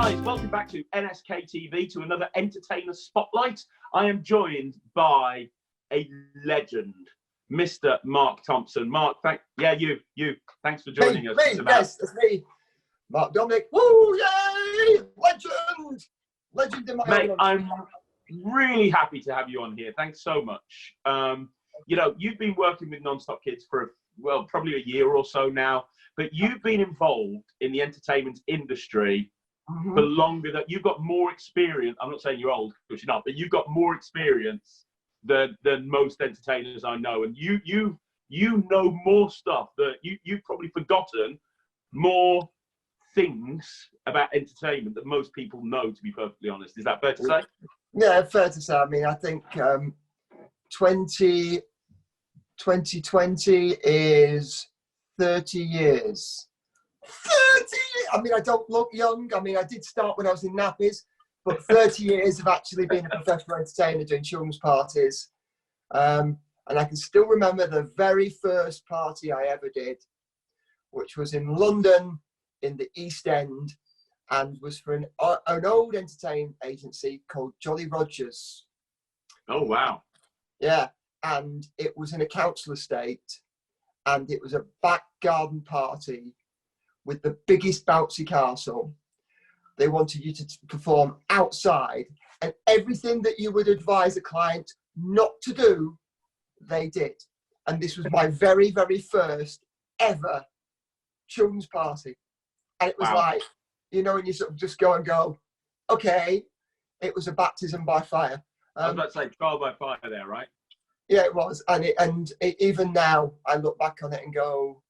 guys, welcome back to NSK TV, to another Entertainer Spotlight. I am joined by a legend, Mr. Marc Thompson. Marc, you. Thanks for joining us. Yes, that's me. Marc Dominic. Woo, yay! Legend! Legend in my Mate, own. I'm really happy to have you on here. Thanks so much. You know, you've been working with NonStop Kids for, well, probably a year or so now, but you've been involved in the entertainment industry for longer. That you've got more experience. I'm not saying you're old, because you're not, but you've got more experience than most entertainers I know, and you know more stuff that you've probably forgotten more things about entertainment that most people know, to be perfectly honest. Is that fair to say? Yeah, fair to say. I mean, I think 2020 is 30 years. 30! I mean, I don't look young. I mean, I did start when I was in nappies, but 30 years of actually being a professional entertainer doing children's parties. And I can still remember the very first party I ever did, which was in London in the East End, and was for an old entertainment agency called Jolly Rogers. Oh, wow. Yeah, and it was in a council estate, and it was a back garden party with the biggest bouncy castle. They wanted you to perform outside, and everything that you would advise a client not to do, they did. And this was my very, very first ever children's party. And it was like, you know, when you sort of just go and go, okay, it was a baptism by fire. I was about to say trial by fire there, right? Yeah, it was. And even now, I look back on it and go,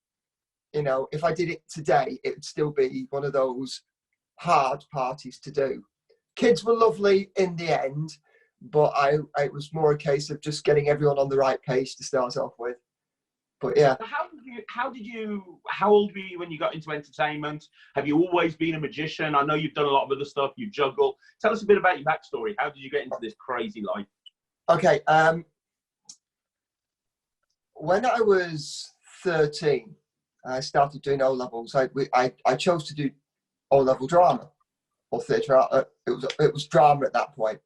you know, if I did it today, it would still be one of those hard parties to do. Kids were lovely in the end, but it was more a case of just getting everyone on the right page to start off with. But yeah. How old were you when you got into entertainment? Have you always been a magician? I know you've done a lot of other stuff. You juggle. Tell us a bit about your backstory. How did you get into this crazy life? Okay. When I was 13, I started doing O-levels. I chose to do O-level drama or theatre. It was drama at that point.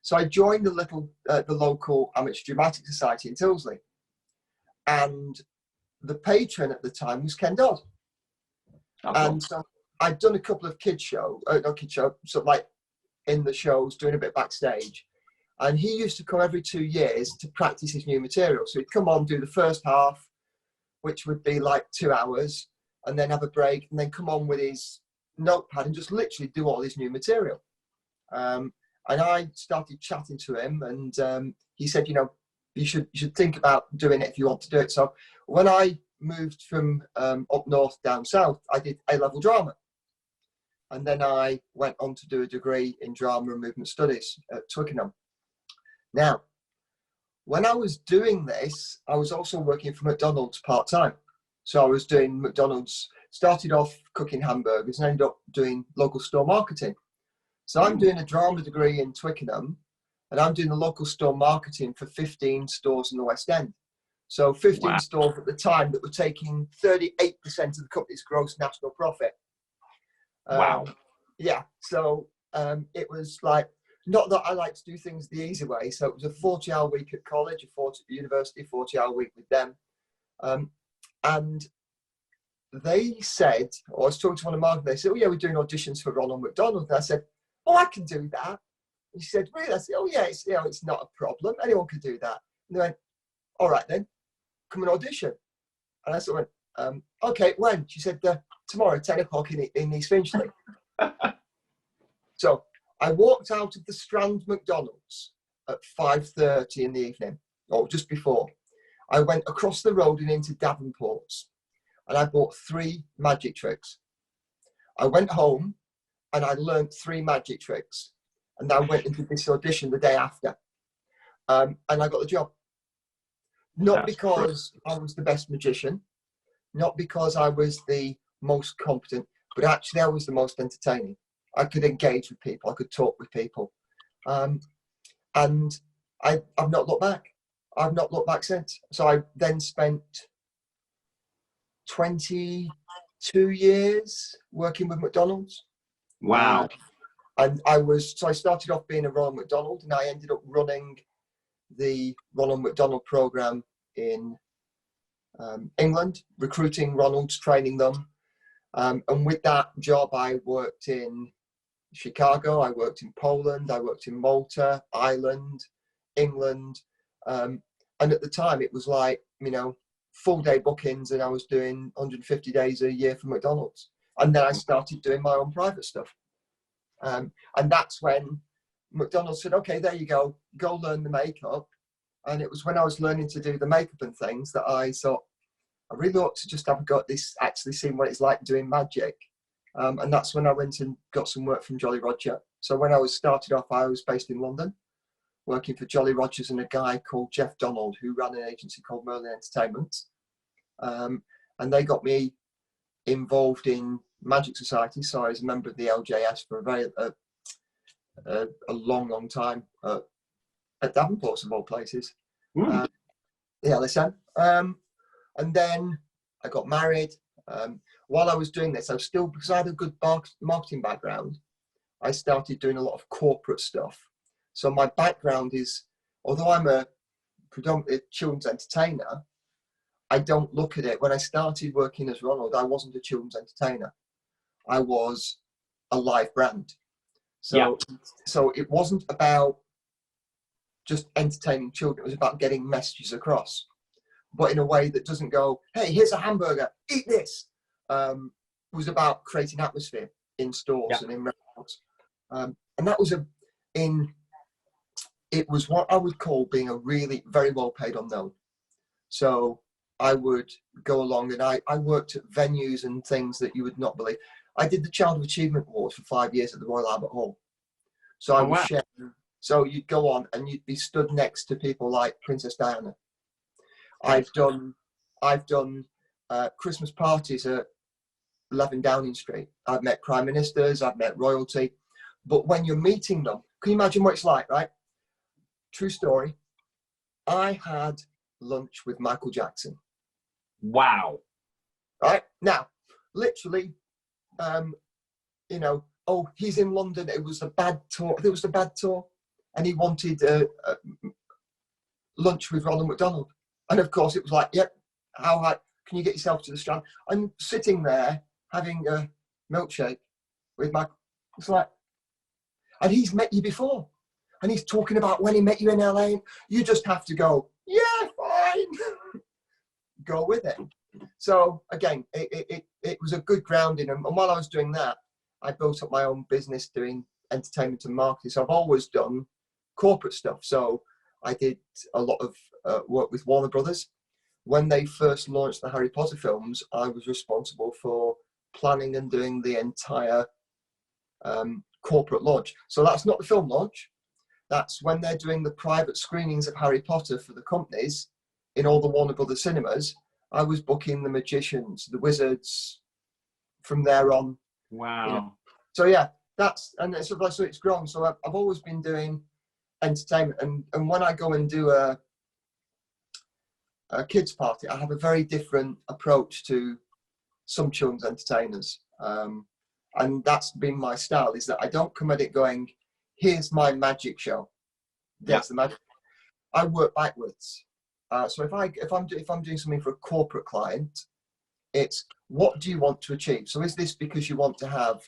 So I joined the local amateur dramatic society in Tilsley, and the patron at the time was Ken Dodd. And so I'd done a couple of sort of like in the shows, doing a bit backstage. And he used to come every 2 years to practice his new material. So he'd come on, do the first half, which would be like 2 hours, and then have a break, and then come on with his notepad and just literally do all his new material. And I started chatting to him, and he said, you know, you should think about doing it if you want to do it. So when I moved from up north down south, I did A-level drama. And then I went on to do a degree in drama and movement studies at Twickenham. Now, when I was doing this, I was also working for McDonald's part-time. So I was doing McDonald's, started off cooking hamburgers and ended up doing local store marketing. So I'm doing a drama degree in Twickenham, and I'm doing the local store marketing for 15 stores in the West End. So 15 stores at the time that were taking 38% of the company's gross national profit. Yeah, so it was like, not that I like to do things the easy way. So it was a 40-hour week at college, a university, 40-hour week with them. And they said, or I was talking to one of Marc, they said, oh yeah, we're doing auditions for Ronald McDonald. And I said, oh, I can do that. And she said, really? I said, oh yeah, it's not a problem. Anyone can do that. And they went, all right then, come and audition. And I sort of went, okay, when? She said, tomorrow, 10 o'clock in East Finchley. So I walked out of the Strand McDonald's at 5:30 in the evening, or just before. I went across the road and into Davenport's, and I bought 3 magic tricks. I went home and I learned 3 magic tricks, and I went into this audition the day after, and I got the job. Not because I was the best magician, not because I was the most competent, but actually I was the most entertaining. I could engage with people, I could talk with people, and I've not looked back. I've not looked back since. So I then spent 22 years working with McDonald's. Wow. And so I started off being a Ronald McDonald, and I ended up running the Ronald McDonald program in England, recruiting Ronalds, training them. And with that job, I worked in Chicago, I worked in Poland, I worked in Malta, Ireland, England. And at the time, it was like, full day bookings, and I was doing 150 days a year for McDonald's. And then I started doing my own private stuff. And that's when McDonald's said, okay, there you go learn the makeup. And it was when I was learning to do the makeup and things that I thought, I really ought to just have got this, actually seeing what it's like doing magic. And that's when I went and got some work from Jolly Roger. So when I was started off, I was based in London, working for Jolly Rogers and a guy called Jeff Donald, who ran an agency called Merlin Entertainment. And they got me involved in Magic Society. So I was a member of the LJS for a long time at Davenport's of all places. The LSM. And then I got married. While I was doing this, I was still, because I had a good marketing background, I started doing a lot of corporate stuff. So my background is, although I'm a predominantly children's entertainer, I don't look at it. When I started working as Ronald, I wasn't a children's entertainer. I was a live brand. So it wasn't about just entertaining children. It was about getting messages across, but in a way that doesn't go, hey, here's a hamburger, eat this. It was about creating atmosphere in stores and in restaurants. And that was it was what I would call being a really very well paid unknown. So I would go along and I worked at venues and things that you would not believe. I did the Child of Achievement Awards for 5 years at the Royal Albert Hall. So I was sharing. So you'd go on and you'd be stood next to people like Princess Diana. I've done Christmas parties at 11 Downing Street. I've met prime ministers, I've met royalty. But when you're meeting them, can you imagine what it's like, right? True story. I had lunch with Michael Jackson. Wow. Right? Now, literally, oh, he's in London. It was a bad tour. It was a bad tour. And he wanted lunch with Ronald McDonald. And of course, it was like, yep, how high can you get yourself to the Strand? I'm sitting there having a milkshake with Michael. It's like, and he's met you before. And he's talking about when he met you in LA. You just have to go, yeah, fine. Go with it. So again, it was a good grounding. And while I was doing that, I built up my own business doing entertainment and marketing. So I've always done corporate stuff. So I did a lot of work with Warner Brothers. When they first launched the Harry Potter films, I was responsible for planning and doing the entire corporate launch. So that's not the film launch. That's when they're doing the private screenings of Harry Potter for the companies in all the Warner Brothers cinemas. I was booking the magicians, the wizards from there on. Wow. So yeah, so it's grown. So I've always been doing entertainment, and when I go and do a kids party, I have a very different approach to some children's entertainers. And that's been my style, is that I don't come at it going, here's my magic show. That's the magic. I work backwards. So if I'm doing something for a corporate client, it's, what do you want to achieve? So is this because you want to have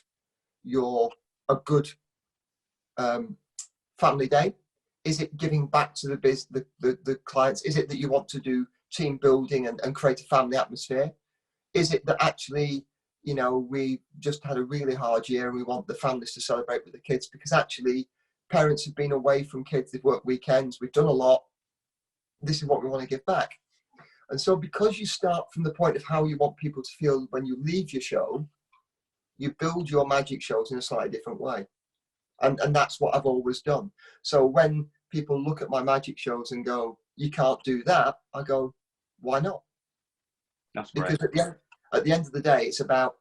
a good family day? Is it giving back to the clients? Is it that you want to do team building and create a family atmosphere? Is it that actually, we just had a really hard year and we want the families to celebrate with the kids, because actually parents have been away from kids, they've worked weekends, we've done a lot. This is what we want to give back. And so because you start from the point of how you want people to feel when you leave your show, you build your magic shows in a slightly different way. And that's what I've always done. So when people look at my magic shows and go, you can't do that, I go, why not? That's great. Because at the end of the day, it's about,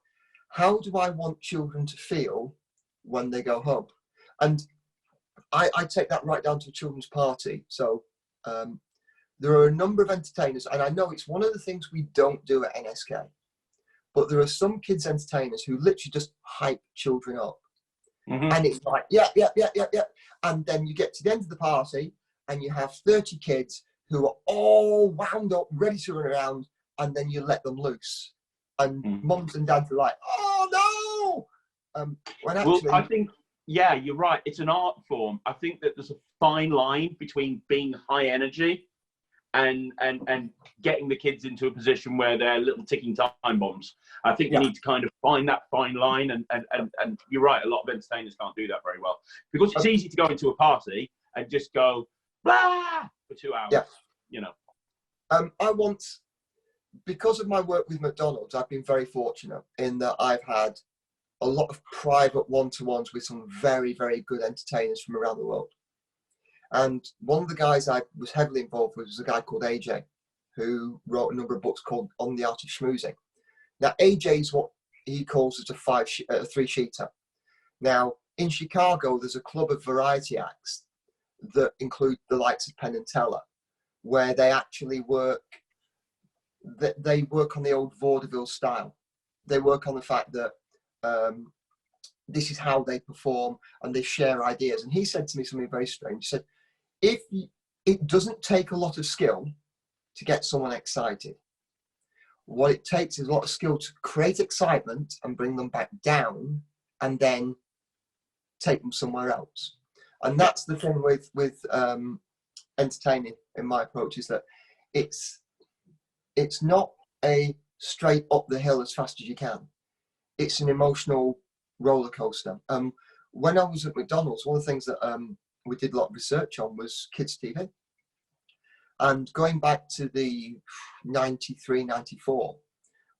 how do I want children to feel when they go home? And I take that right down to a children's party. So there are a number of entertainers, and I know it's one of the things we don't do at NSK, but there are some kids entertainers who literally just hype children up. And it's like, yeah. And then you get to the end of the party and you have 30 kids who are all wound up, ready to run around, and then you let them loose. And mums and dads are like, oh no! When actually, well, I think, yeah, you're right. It's an art form. I think that there's a fine line between being high energy and getting the kids into a position where they're little ticking time bombs. I think you need to kind of find that fine line, and you're right, a lot of entertainers can't do that very well, because it's easy to go into a party and just go blah for 2 hours. Yeah. You know. I once, because of my work with McDonald's, I've been very fortunate in that I've had a lot of private one-to-ones with some very, very good entertainers from around the world. And one of the guys I was heavily involved with was a guy called AJ, who wrote a number of books called On the Art of Schmoozing. Now, AJ is what he calls as a three-sheeter. Now, in Chicago, there's a club of variety acts that include the likes of Penn and Teller, where they actually work, they work on the old vaudeville style. They work on the fact that this is how they perform, and they share ideas. And he said to me something very strange. He said, it doesn't take a lot of skill to get someone excited. What it takes is a lot of skill to create excitement and bring them back down, and then take them somewhere else. And that's the thing with entertaining, in my approach, is that it's not a straight up the hill as fast as you can. It's an emotional roller coaster. When I was at McDonald's, one of the things that we did a lot of research on was kids TV. And going back to the 93, 94,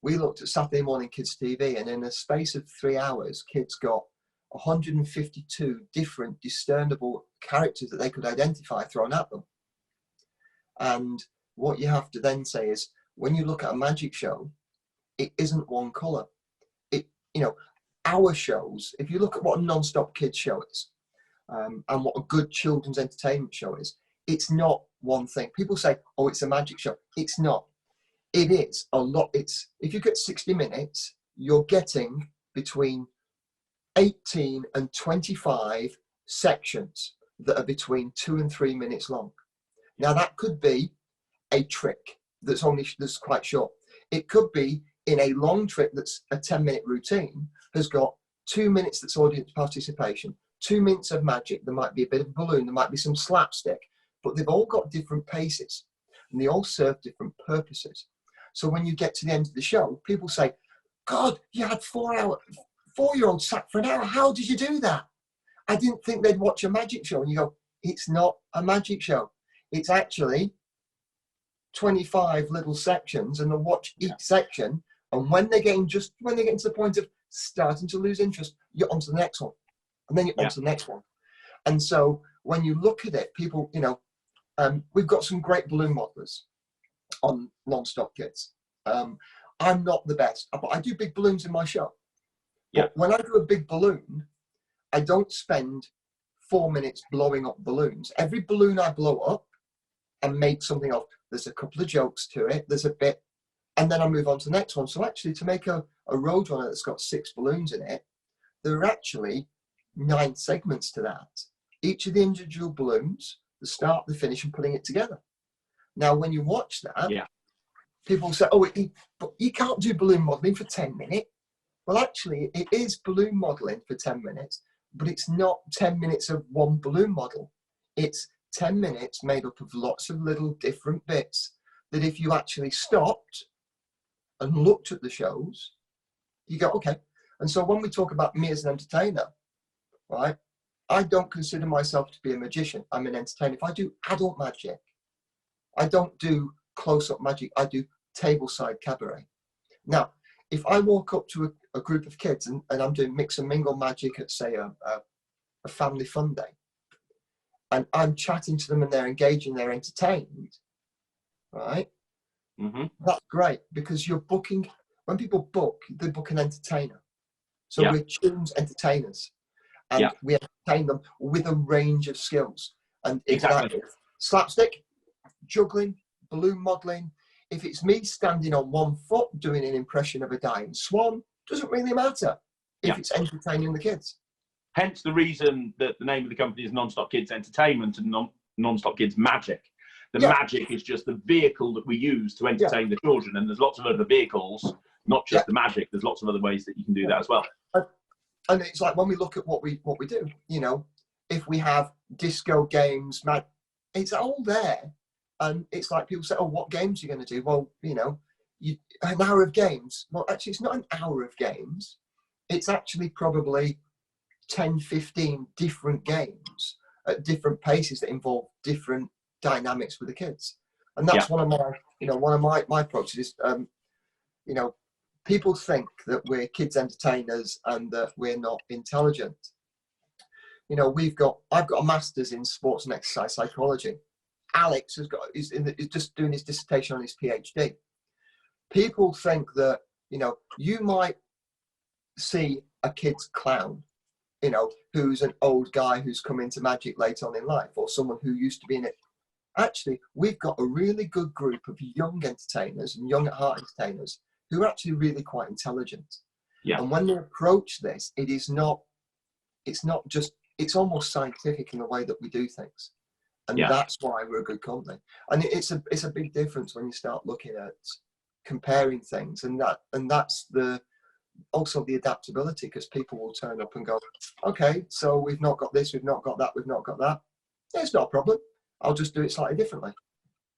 we looked at Saturday morning kids TV, and in a space of 3 hours, kids got 152 different discernible characters that they could identify thrown at them. And what you have to then say is, when you look at a magic show, it isn't one colour. Our shows, if you look at what a NonStop kids show is, and what a good children's entertainment show is, it's not one thing. People say, oh, it's a magic show. It's not. It is a lot. If you get 60 minutes, you're getting between 18 and 25 sections that are between 2 and 3 minutes long. Now, that could be a trick that's quite short. It could be in a long trick that's a 10-minute routine, has got 2 minutes that's audience participation, 2 minutes of magic. There might be a bit of a balloon, there might be some slapstick, but they've all got different paces and they all serve different purposes. So when you get to the end of the show, people say, God, you had 4-year-olds sat for an hour. How did you do that? I didn't think they'd watch a magic show. And you go, it's not a magic show. It's actually 25 little sections, and they'll watch each section. And when they get to the point of starting to lose interest, you're on to the next one. And then you're on to the next one. And so when you look at it, people, we've got some great balloon modelers on NonStop Kids. I'm not the best, but I do big balloons in my show. Yeah. But when I do a big balloon, I don't spend 4 minutes blowing up balloons. Every balloon I blow up and make something of, there's a couple of jokes to it, there's a bit, and then I move on to the next one. So actually, to make a Roadrunner that's got 6 balloons in it, there are actually 9 segments to that. Each of the individual balloons, the start, the finish, and putting it together. Now, when you watch that, people say, oh, but you can't do balloon modelling for 10 minutes. Well, actually, it is balloon modelling for 10 minutes, but it's not 10 minutes of one balloon model. It's 10 minutes made up of lots of little different bits that if you actually stopped and looked at the shows, you go, okay. And so when we talk about me as an entertainer, right, I don't consider myself to be a magician. I'm an entertainer. If I do adult magic, I don't do close-up magic. I do table-side cabaret. Now, if I walk up to a group of kids and I'm doing mix and mingle magic at, say, a family fun day, and I'm chatting to them and they're engaging, they're entertained, right? Mm-hmm. That's great, because you're booking, when people book, they book an entertainer. So we're tuned entertainers, and we entertain them with a range of skills. And exactly, slapstick, juggling, balloon modelling. If it's me standing on one foot doing an impression of a dying swan, doesn't really matter if it's entertaining the kids. Hence the reason that the name of the company is NonStop Kids Entertainment and NonStop Kids Magic. The magic is just the vehicle that we use to entertain the children, and there's lots of other vehicles, not just the magic. There's lots of other ways that you can do that as well. And it's like when we look at what we do, you know, if we have disco games, it's all there. And it's like people say, oh, what games are you going to do? Well, you know, an hour of games. Well, actually, it's not an hour of games. It's actually probably 10, 15 different games at different paces that involve different dynamics with the kids. And that's one of my approaches is, you know, people think that we're kids entertainers and that we're not intelligent. You know, I've got a master's in sports and exercise psychology. Alex is just doing his dissertation on his PhD. People think that, you know, you might see a kid's clown, you know, who's an old guy who's come into magic late on in life, or someone who used to be in it. Actually, we've got a really good group of young entertainers and young at heart entertainers who are actually really quite intelligent. Yeah. And when they approach this, it's almost scientific in the way that we do things. And that's why we're a good company. And it's a big difference when you start looking at comparing things, and that's also the adaptability, because people will turn up and go, okay, so we've not got this, we've not got that, we've not got that. Yeah, it's not a problem. I'll just do it slightly differently.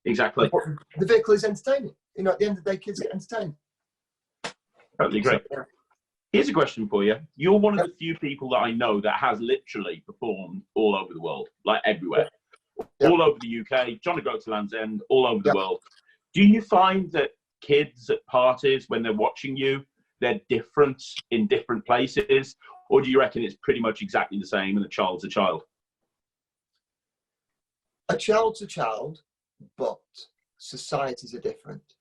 Exactly. But the vehicle is entertaining. You know, at the end of the day, kids get entertained. Totally great. So, here's a question for you. You're one of the few people that I know that has literally performed all over the world, like everywhere. All over the UK, John O'Groats to Land's End, all over the world. Do you find that kids at parties, when they're watching you, they're different in different places? Or do you reckon it's pretty much exactly the same and a child's a child? A child's a child, but societies are different.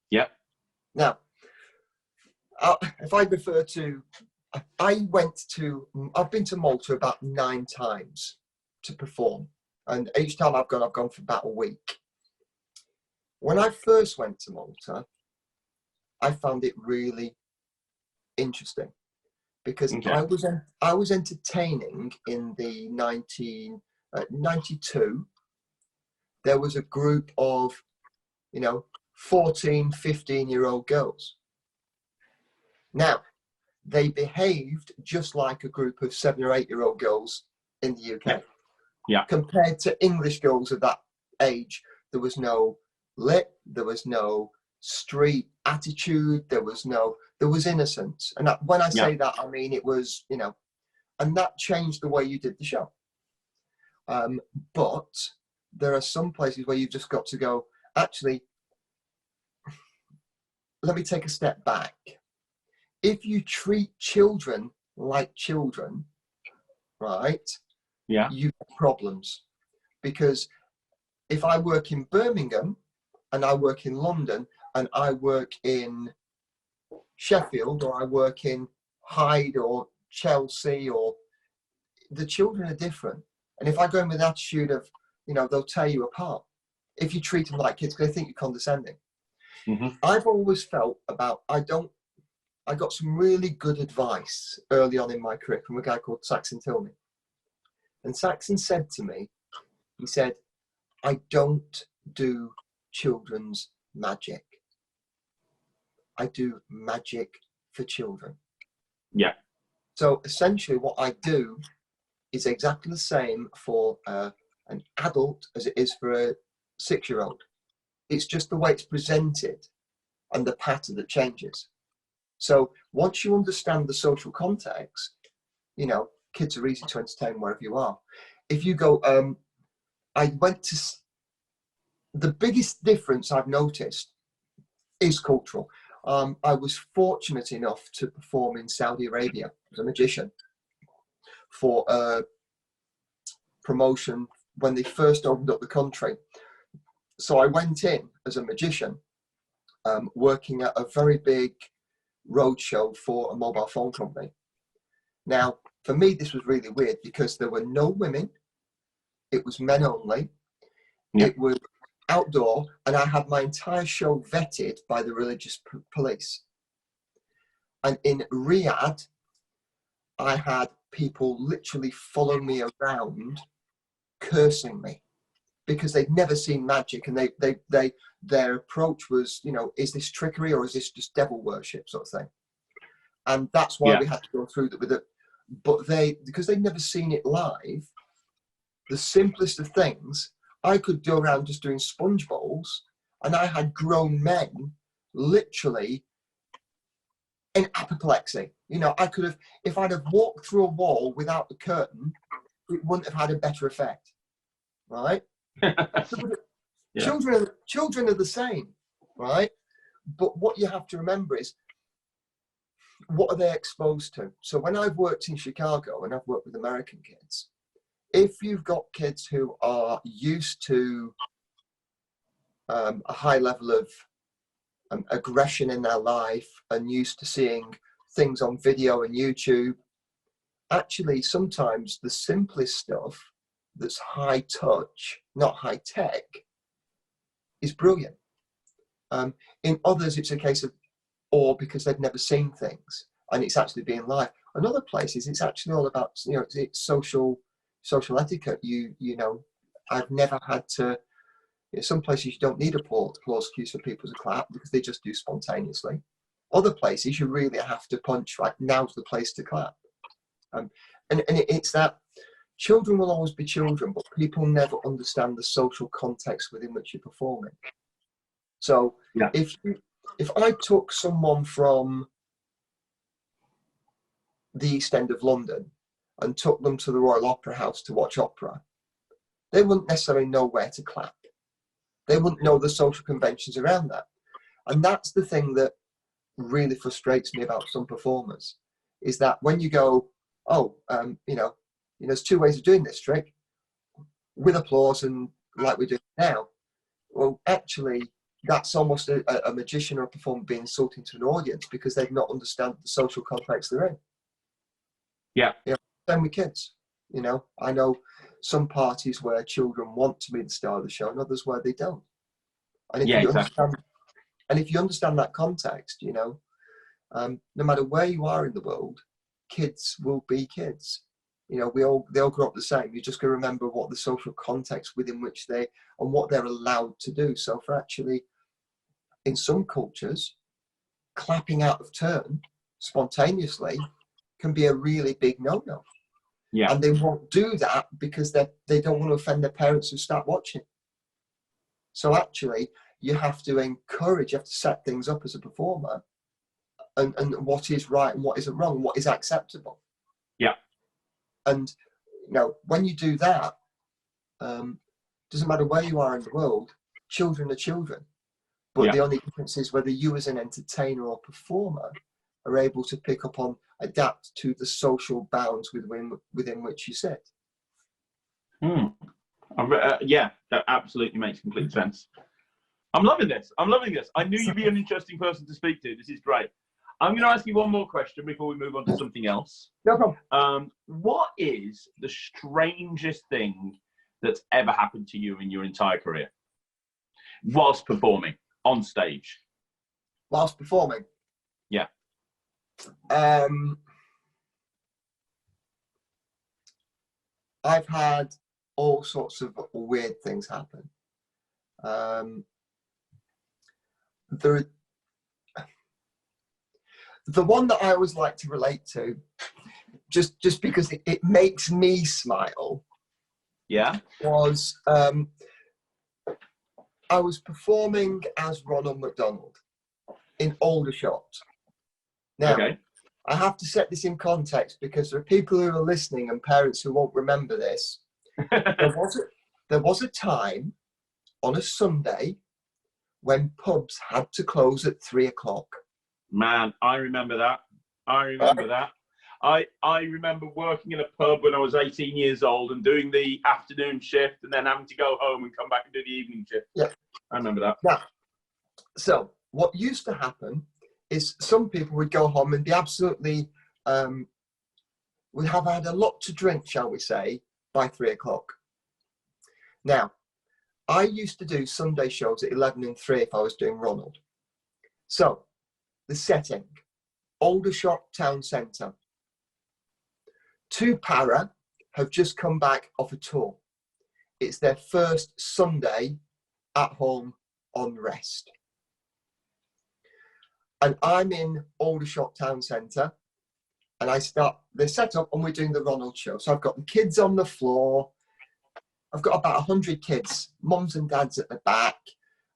Yeah. Now, if I refer to, I've been to Malta about 9 times to perform. And each time I've gone for about a week. When I first went to Malta, I found it really interesting because I was entertaining in the 1992. There was a group of, 14, 15-year-old girls. Now, they behaved just like a group of 7 or 8-year-old girls in the UK. Yeah. Compared to English girls of that age, there was no there was no street attitude, there was innocence. And when I say that, I mean it was, and that changed the way you did the show. But there are some places where you've just got to go, actually, let me take a step back. If you treat children like children, right? Yeah, you have problems, because if I work in Birmingham and I work in London and I work in Sheffield or I work in Hyde or Chelsea, or the children are different. And if I go in with an attitude of, they'll tear you apart if you treat them like kids, because they think you're condescending. Mm-hmm. I've always felt I got some really good advice early on in my career from a guy called Saxon Tilney. And Saxon said to me, he said, I don't do children's magic. I do magic for children. Yeah. So essentially what I do is exactly the same for an adult as it is for a 6-year-old. It's just the way it's presented and the pattern that changes. So once you understand the social context, kids are easy to entertain wherever you are. If you go, the biggest difference I've noticed is cultural. I was fortunate enough to perform in Saudi Arabia as a magician for a promotion when they first opened up the country. So I went in as a magician, working at a very big roadshow for a mobile phone company. Now, for me, this was really weird because there were no women. It was men only. Yeah. It was outdoor, and I had my entire show vetted by the religious police. And in Riyadh, I had people literally follow me around cursing me because they'd never seen magic, and their approach was, you know, is this trickery or is this just devil worship sort of thing? And that's why we had to go through that with it. But because they'd never seen it live, the simplest of things, I could go around just doing sponge bowls, and I had grown men literally in apoplexy. You know, I could have, if I'd have walked through a wall without the curtain, it wouldn't have had a better effect, right? Children are the same, right? But what you have to remember is, what are they exposed to? So when I've worked in Chicago and I've worked with American kids, if you've got kids who are used to a high level of aggression in their life and used to seeing things on video and YouTube, actually sometimes the simplest stuff that's high touch, not high tech, is brilliant. In others, it's a case of, or because they've never seen things and it's actually being live. In other places, it's actually all about, you know, it's social etiquette. You know, I've never had to, you know, some places you don't need applause cues for people to clap because they just do spontaneously. Other places you really have to punch, like, now's the place to clap. And it's that children will always be children, but people never understand the social context within which you're performing. So if I took someone from the East End of London and took them to the Royal Opera House to watch opera, they wouldn't necessarily know where to clap. They wouldn't know the social conventions around that. And that's the thing that really frustrates me about some performers, is that when you go, oh, you know, there's two ways of doing this trick, with applause and like we're doing now. Well, actually, that's almost a magician or a performer being insulting to an audience because they've not understand the social context they're in. Yeah. You know, same with kids. You know, I know some parties where children want to be the star of the show and others where they don't. And if you understand that context, you know, no matter where you are in the world, kids will be kids. You know, they all grow up the same. You just got to remember what the social context within which and what they're allowed to do. So for actually, in some cultures, clapping out of turn spontaneously can be a really big no-no. Yeah. And they won't do that because they don't want to offend their parents who start watching. So actually, you have to encourage, you have to set things up as a performer, and what is right and what isn't wrong, what is acceptable. Yeah. And, you know, when you do that, doesn't matter where you are in the world, children are children. But the only difference is whether you as an entertainer or performer are able to pick up on, adapt to the social bounds within which you sit. Yeah, that absolutely makes complete sense. I'm loving this. I knew you'd be an interesting person to speak to. This is great. I'm going to ask you one more question before we move on to something else. No problem. What is the strangest thing that's ever happened to you in your entire career whilst performing on stage? Whilst performing? Yeah. I've had all sorts of weird things happen. The one that I always like to relate to, just because it makes me smile, was I was performing as Ronald McDonald in Aldershot. Now, I have to set this in context because there are people who are listening and parents who won't remember this. There was a time on a Sunday when pubs had to close at 3 o'clock. Man, I remember that. I remember working in a pub when I was 18 years old and doing the afternoon shift and then having to go home and come back and do the evening shift. Yeah. I remember that. Now, so what used to happen is some people would go home and be absolutely, would have had a lot to drink, shall we say, by 3 o'clock. Now, I used to do Sunday shows at 11 and 3 if I was doing Ronald. So, the setting, Aldershot Town Centre. Two para have just come back off a tour. It's their first Sunday at home on rest. And I'm in Aldershot Town Centre, and they're set up and we're doing the Ronald show. So I've got the kids on the floor. I've got about 100 kids, mums and dads at the back.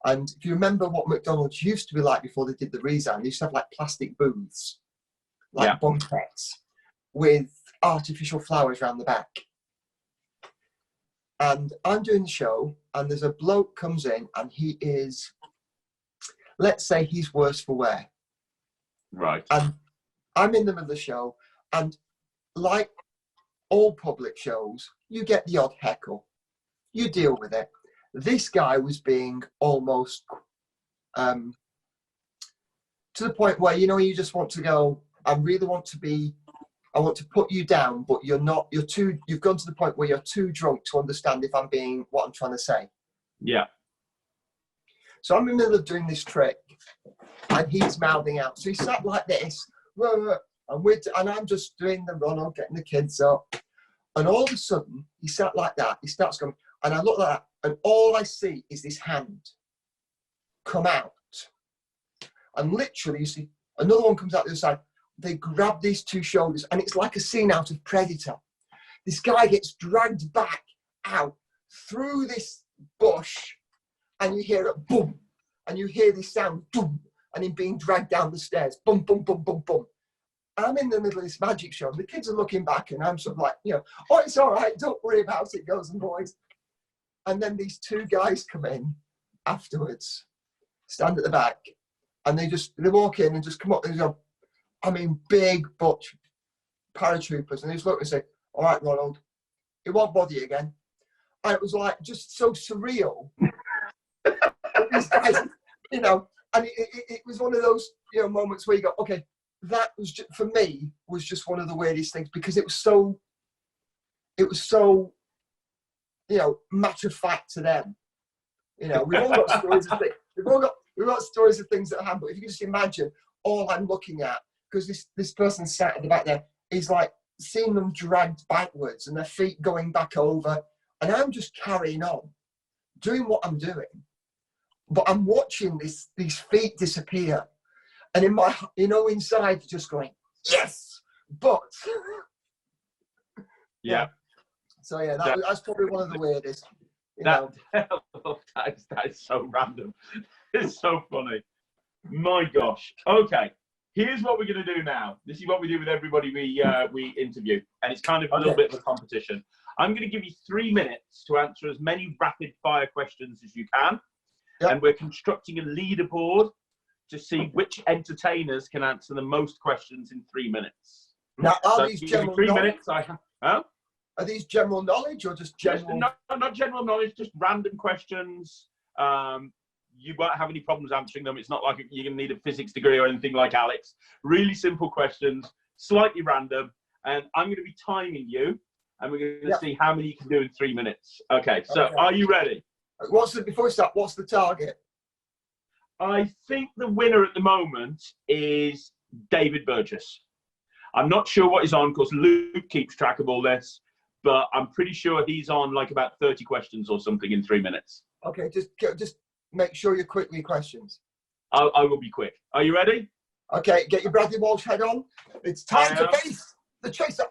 And if you remember what McDonald's used to be like before they did the redesign, they used to have like plastic booths, like bunkettes, with artificial flowers around the back. And I'm doing the show, and there's a bloke comes in, and he is, let's say he's worse for wear. Right. And I'm in the middle of the show, and like all public shows, you get the odd heckle. You deal with it. This guy was being almost to the point where, you just want to go, I want to put you down, but you've gone to the point where you're too drunk to understand if I'm being what I'm trying to say. Yeah. So I'm in the middle of doing this trick, and he's mouthing out. So he sat like this, and I'm just doing the Ronald, getting the kids up. And all of a sudden, he sat like that. He starts going, and I look like that, and all I see is this hand come out. And literally, you see, another one comes out the other side. They grab these two shoulders, and it's like a scene out of Predator. This guy gets dragged back out through this bush, and you hear it boom, and you hear this sound boom, and him being dragged down the stairs, boom, boom, boom, boom, boom. I'm in the middle of this magic show, and the kids are looking back, and I'm sort of like, oh, it's all right, don't worry about it, girls and boys. And then these two guys come in afterwards, stand at the back, and they walk in and just come up and go, big butch paratroopers, and they just look and say, all right, Ronald, it won't bother you again. And it was like just so surreal. These guys, and it was one of those moments where you go, okay, that was just, for me, was just one of the weirdest things, because it was so matter of fact to them. We've all got stories of things. We've got stories of things that happen, but if you can just imagine all I'm looking at, because this person sat at the back there, is like seeing them dragged backwards and their feet going back over, and I'm just carrying on, doing what I'm doing, but I'm watching these feet disappear, and in my, inside just going, yes, but yeah. So yeah, that's probably one of the weirdest. That is so random. It's so funny. My gosh. Okay. Here's what we're going to do now. This is what we do with everybody we interview, and it's kind of a little bit of a competition. I'm going to give you 3 minutes to answer as many rapid fire questions as you can, and we're constructing a leaderboard to see which entertainers can answer the most questions in 3 minutes. Now, are these general 3 knowledge? minutes. Huh? Are these general knowledge or just general? Not general knowledge, just random questions. You won't have any problems answering them. It's not like you're going to need a physics degree or anything like Alex. Really simple questions, slightly random. And I'm going to be timing you, and we're going to see how many you can do in 3 minutes. Okay, so are you ready? Before we start, what's the target? I think the winner at the moment is David Burgess. I'm not sure what he's on, because Luke keeps track of all this, but I'm pretty sure he's on like about 30 questions or something in 3 minutes. Okay, just make sure you're quick with your questions. I will be quick. Are you ready? Okay, get your Bradley Walsh head on. It's time to face the chaser.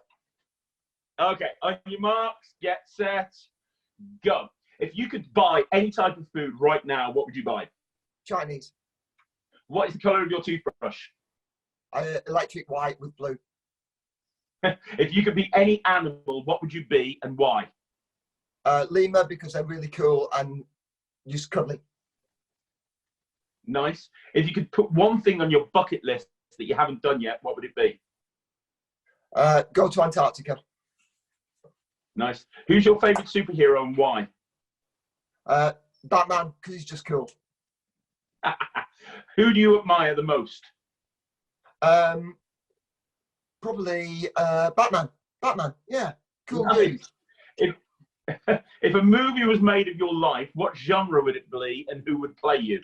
Okay, on your marks, get set, go. If you could buy any type of food right now, what would you buy? Chinese. What is the colour of your toothbrush? Electric white with blue. If you could be any animal, what would you be and why? Lemur, because they're really cool and just cuddly. Nice. If you could put one thing on your bucket list that you haven't done yet, what would it be? Go to Antarctica. Nice. Who's your favourite superhero and why? Batman, because he's just cool. Who do you admire the most? Probably Batman. Batman, yeah. Cool Nice. dude. If a movie was made of your life, what genre would it be and who would play you?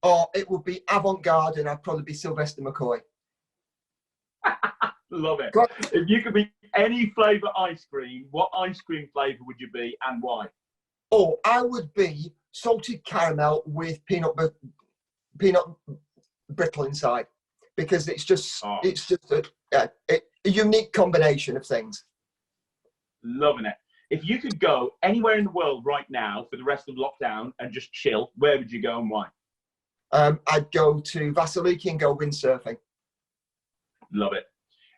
Or it would be avant-garde, and I'd probably be Sylvester McCoy. Love it. Go on. If you could be any flavour ice cream, what ice cream flavour would you be and why? Oh, I would be salted caramel with peanut brittle inside, because it's just a unique combination of things. Loving it. If you could go anywhere in the world right now for the rest of lockdown and just chill, where would you go and why? I'd go to Vasiliki and go windsurfing. Love it.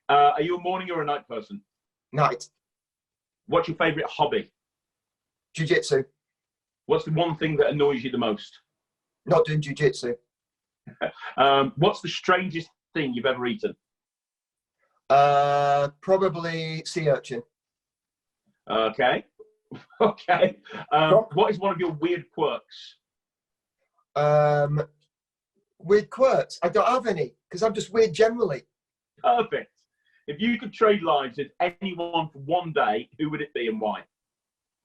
Are you a morning or a night person? Night. What's your favourite hobby? Jiu-jitsu. What's the one thing that annoys you the most? Not doing jiu-jitsu. What's the strangest thing you've ever eaten? Probably sea urchin. Okay. Okay. What is one of your weird quirks? Weird quirks? I don't have any, because I'm just weird generally. Perfect. If you could trade lives with anyone for one day, who would it be and why?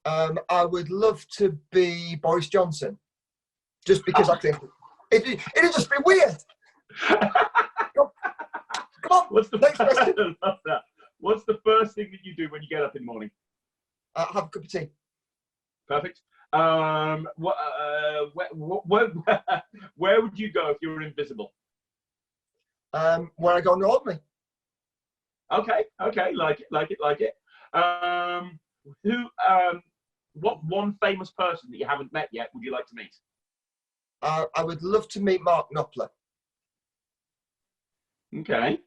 I would love to be Boris Johnson, just because I think it'd just be weird. Come on. Next question. I love that. What's the first thing that you do when you get up in the morning? Have a cup of tea. Perfect. Where would you go if you were invisible? Where I go normally. Okay, like it. What one famous person that you haven't met yet would you like to meet? I would love to meet Mark Knopfler. Okay.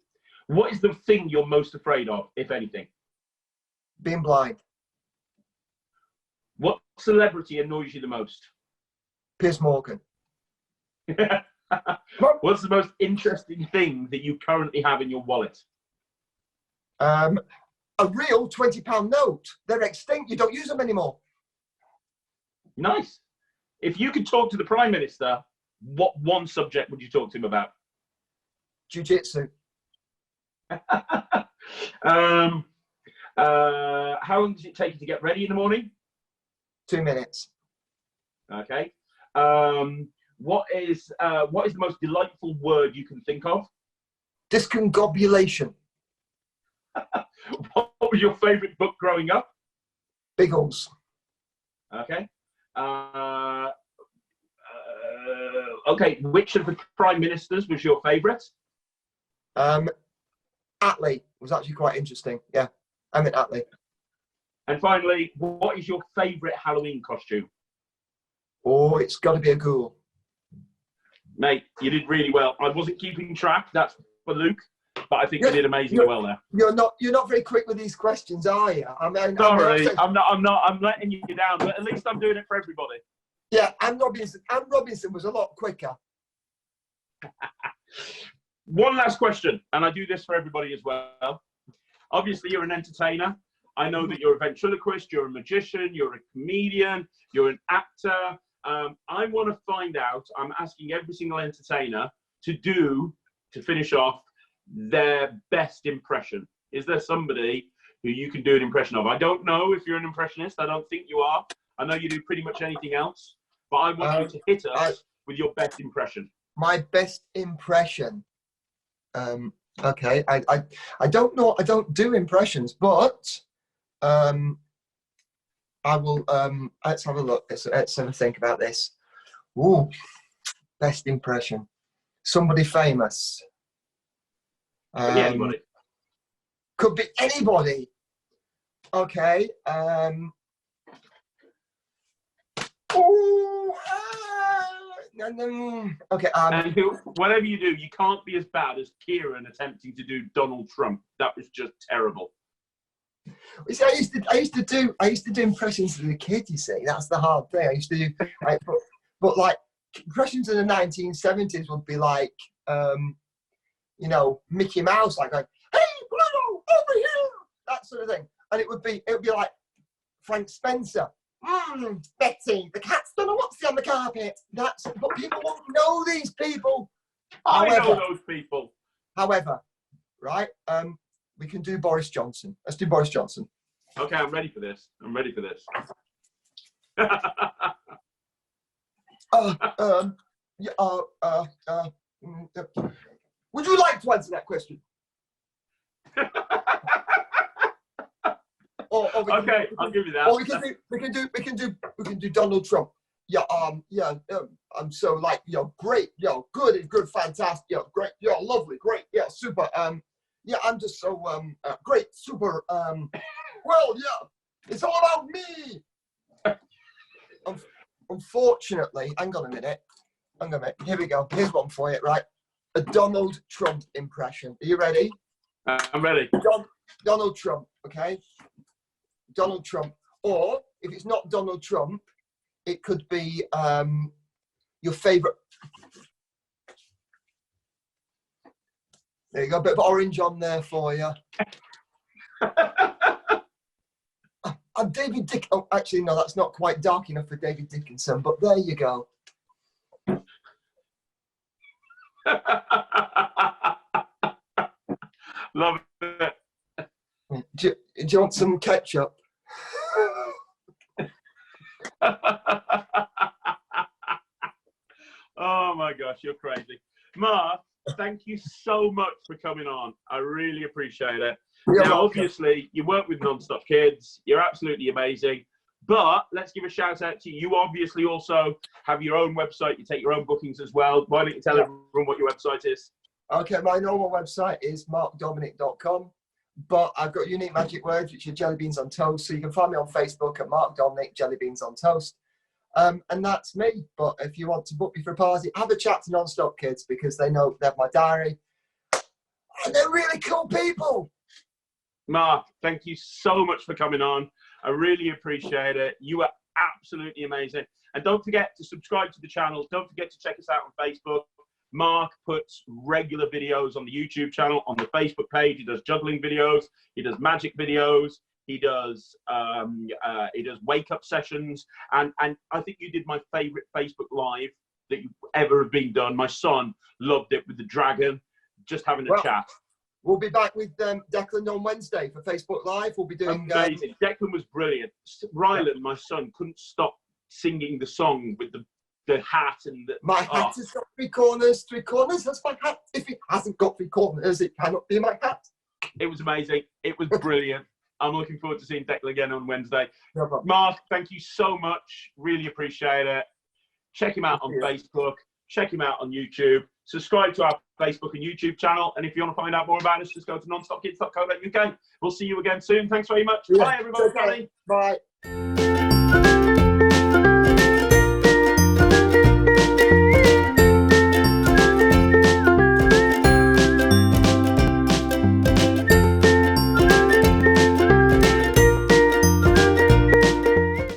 What is the thing you're most afraid of, if anything? Being blind. What celebrity annoys you the most? Piers Morgan. What's the most interesting thing that you currently have in your wallet? A real £20 note. They're extinct. You don't use them anymore. Nice. If you could talk to the Prime Minister, what one subject would you talk to him about? Jiu-jitsu. How long does it take you to get ready in the morning? 2 minutes. Okay. What is the most delightful word you can think of? Discombobulation. What was your favourite book growing up? Biggles. Okay. Okay. Which of the prime ministers was your favourite? Attlee was actually quite interesting. Yeah, I meant Attlee. And finally, what is your favourite Halloween costume? Oh, it's got to be a ghoul. Mate, you did really well. I wasn't keeping track. That's for Luke, but I think you did amazingly well there. You're not very quick with these questions, are you? Sorry, I'm not. I'm letting you down, but at least I'm doing it for everybody. Yeah, and Robinson was a lot quicker. One last question, and I do this for everybody as well. Obviously, you're an entertainer. I know that you're a ventriloquist, you're a magician, you're a comedian, you're an actor. I want to find out, I'm asking every single entertainer to finish off, their best impression. Is there somebody who you can do an impression of? I don't know if you're an impressionist. I don't think you are. I know you do pretty much anything else, but I want you to hit us with your best impression. My best impression? Okay, I don't know. I don't do impressions, but I will. Let's have a look. Let's have a think about this. Ooh, best impression. Somebody famous. Could be anybody. Could be anybody. Okay. Okay. And whatever you do, you can't be as bad as Kieran attempting to do Donald Trump. That was just terrible. You see, I used to do impressions as a kid. You see, that's the hard thing. I used to do, but like impressions in the 1970s would be like, Mickey Mouse, like going, "Hey, Pluto, over here," that sort of thing, and it would be like Frank Spencer. Betsy, the cat's done a whoopsie on the carpet. But people won't know these people. I know those people. However, right, we can do Boris Johnson. Let's do Boris Johnson. Okay, I'm ready for this. Would you like to answer that question? Okay, I'll give you that. Or we can do Donald Trump. Yeah, I'm so like, great, good, fantastic, great, lovely, great, super. Yeah, I'm just so great, super. Well, yeah, it's all about me. Unfortunately, hang on a minute. Here we go. Here's one for you, right? A Donald Trump impression. Are you ready? I'm ready. Donald Trump, okay? Donald Trump. Or if it's not Donald Trump, it could be your favorite. There you go, a bit of orange on there for you. And David Dick. Oh, actually, no, that's not quite dark enough for David Dickinson, but there you go. Love it. Do you want some ketchup? Oh my gosh, you're crazy. Marc, thank you so much for coming on. I really appreciate it. Now, obviously, you work with NonStop Kids. You're absolutely amazing. But let's give a shout out to you. You obviously also have your own website. You take your own bookings as well. Why don't you tell everyone what your website is? Okay, my normal website is markdominic.com. But I've got unique magic words, which are jelly beans on toast. So you can find me on Facebook at Marc Dominic Jelly Beans on Toast. And that's me. But if you want to book me for a party, have a chat to NonStop Kids, because they know they have my diary. And they're really cool people. Marc, thank you so much for coming on. I really appreciate it. You are absolutely amazing. And don't forget to subscribe to the channel. Don't forget to check us out on Facebook. Marc puts regular videos on the YouTube channel, on the Facebook page. He does juggling videos. He does magic videos. He does wake up sessions. And I think you did my favorite Facebook Live that you ever have been done. My son loved it with the dragon, just having a chat. We'll be back with Declan on Wednesday for Facebook Live. We'll be doing... Amazing. Declan was brilliant. Rylan, my son, couldn't stop singing the song with the hat and the... My hat has got three corners. Three corners, that's my hat. If it hasn't got three corners, it cannot be my hat. It was amazing. It was brilliant. I'm looking forward to seeing Declan again on Wednesday. No, Marc, thank you so much. Really appreciate it. Check him out on Facebook. Check him out on YouTube. Subscribe to our Facebook and YouTube channel. And if you want to find out more about us, just go to nonstopkids.co.uk. We'll see you again soon. Thanks very much. Bye, everybody. Bye.